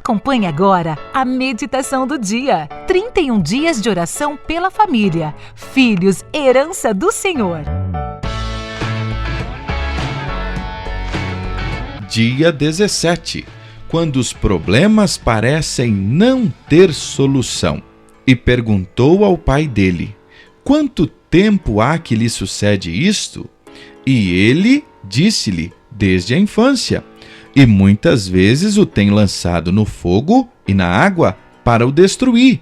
Acompanhe agora a meditação do dia. 31 dias de oração pela família. Filhos, herança do Senhor. Dia 17. Quando os problemas parecem não ter solução. E perguntou ao pai dele: quanto tempo há que lhe sucede isto? E ele disse-lhe: desde a infância. E muitas vezes o tem lançado no fogo e na água para o destruir.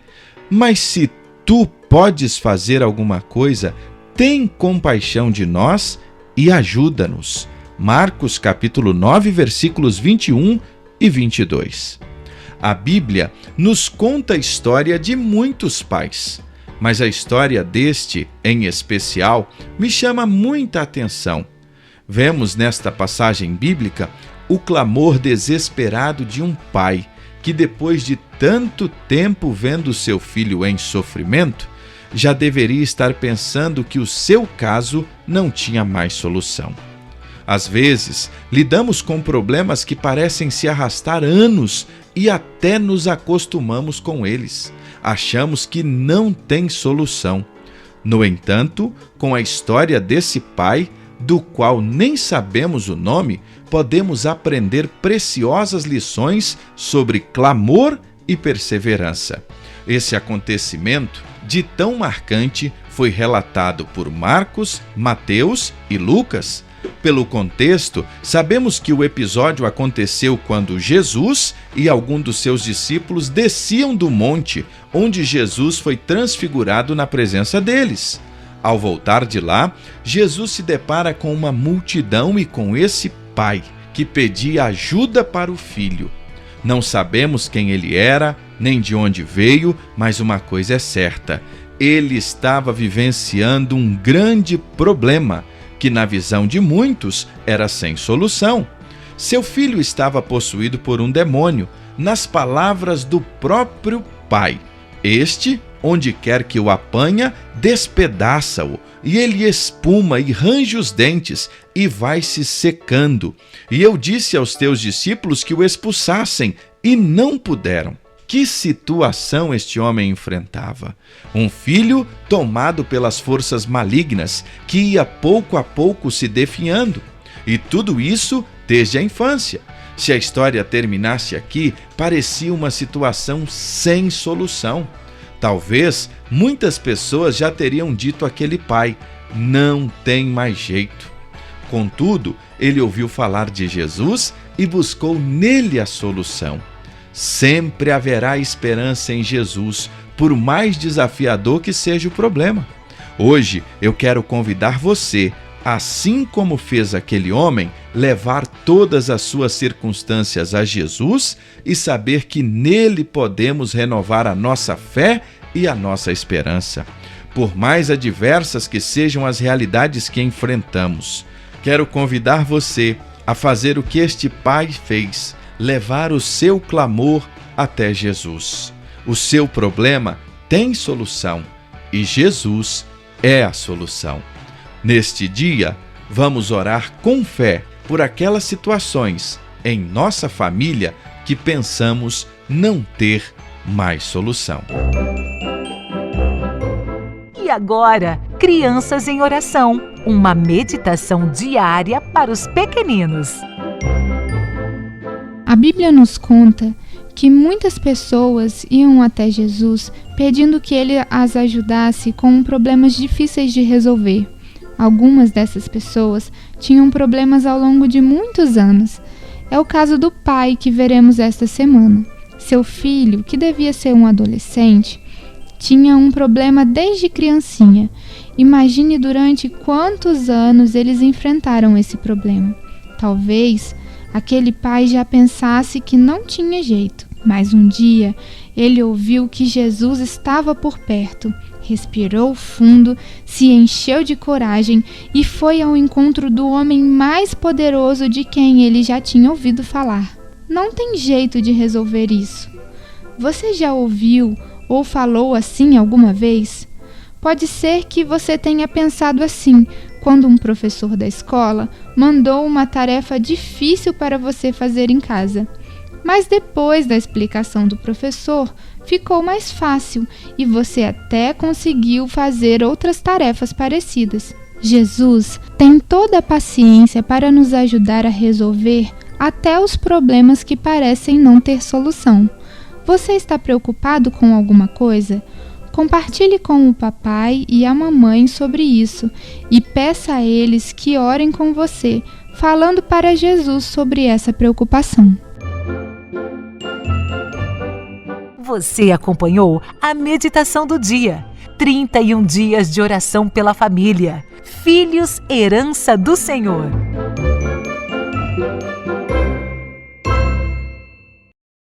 Mas se tu podes fazer alguma coisa, tem compaixão de nós e ajuda-nos. Marcos capítulo 9, versículos 21 e 22. A Bíblia nos conta a história de muitos pais, mas a história deste, em especial, me chama muita atenção. Vemos nesta passagem bíblica o clamor desesperado de um pai que, depois de tanto tempo vendo seu filho em sofrimento, já deveria estar pensando que o seu caso não tinha mais solução. Às vezes, lidamos com problemas que parecem se arrastar anos e até nos acostumamos com eles. Achamos que não tem solução. No entanto, com a história desse pai, do qual nem sabemos o nome, podemos aprender preciosas lições sobre clamor e perseverança. Esse acontecimento, de tão marcante, foi relatado por Marcos, Mateus e Lucas. Pelo contexto, sabemos que o episódio aconteceu quando Jesus e alguns dos seus discípulos desciam do monte, onde Jesus foi transfigurado na presença deles. Ao voltar de lá, Jesus se depara com uma multidão e com esse pai, que pedia ajuda para o filho. Não sabemos quem ele era, nem de onde veio, mas uma coisa é certa: ele estava vivenciando um grande problema, que na visão de muitos era sem solução. Seu filho estava possuído por um demônio, nas palavras do próprio pai. Este, onde quer que o apanha, despedaça-o, e ele espuma e range os dentes, e vai se secando. E eu disse aos teus discípulos que o expulsassem, e não puderam. Que situação este homem enfrentava! Um filho tomado pelas forças malignas, que ia pouco a pouco se definhando. E tudo isso desde a infância. Se a história terminasse aqui, parecia uma situação sem solução. Talvez muitas pessoas já teriam dito àquele pai: não tem mais jeito. Contudo, ele ouviu falar de Jesus e buscou nele a solução. Sempre haverá esperança em Jesus, por mais desafiador que seja o problema. Hoje eu quero convidar você, assim como fez aquele homem, levar todas as suas circunstâncias a Jesus e saber que nele podemos renovar a nossa fé e a nossa esperança. Por mais adversas que sejam as realidades que enfrentamos, quero convidar você a fazer o que este pai fez: levar o seu clamor até Jesus. O seu problema tem solução e Jesus é a solução. Neste dia, vamos orar com fé por aquelas situações em nossa família que pensamos não ter mais solução. E agora, Crianças em Oração, uma meditação diária para os pequeninos. A Bíblia nos conta que muitas pessoas iam até Jesus pedindo que ele as ajudasse com problemas difíceis de resolver. Algumas dessas pessoas tinham problemas ao longo de muitos anos. É o caso do pai que veremos esta semana. Seu filho, que devia ser um adolescente, tinha um problema desde criancinha. Imagine durante quantos anos eles enfrentaram esse problema. Talvez aquele pai já pensasse que não tinha jeito, mas um dia ele ouviu que Jesus estava por perto, respirou fundo, se encheu de coragem e foi ao encontro do homem mais poderoso de quem ele já tinha ouvido falar. Não tem jeito de resolver isso. Você já ouviu ou falou assim alguma vez? Pode ser que você tenha pensado assim quando um professor da escola mandou uma tarefa difícil para você fazer em casa. Mas depois da explicação do professor, ficou mais fácil e você até conseguiu fazer outras tarefas parecidas. Jesus tem toda a paciência para nos ajudar a resolver até os problemas que parecem não ter solução. Você está preocupado com alguma coisa? Compartilhe com o papai e a mamãe sobre isso e peça a eles que orem com você, falando para Jesus sobre essa preocupação. Você acompanhou a meditação do dia. 31 dias de oração pela família. Filhos, herança do Senhor.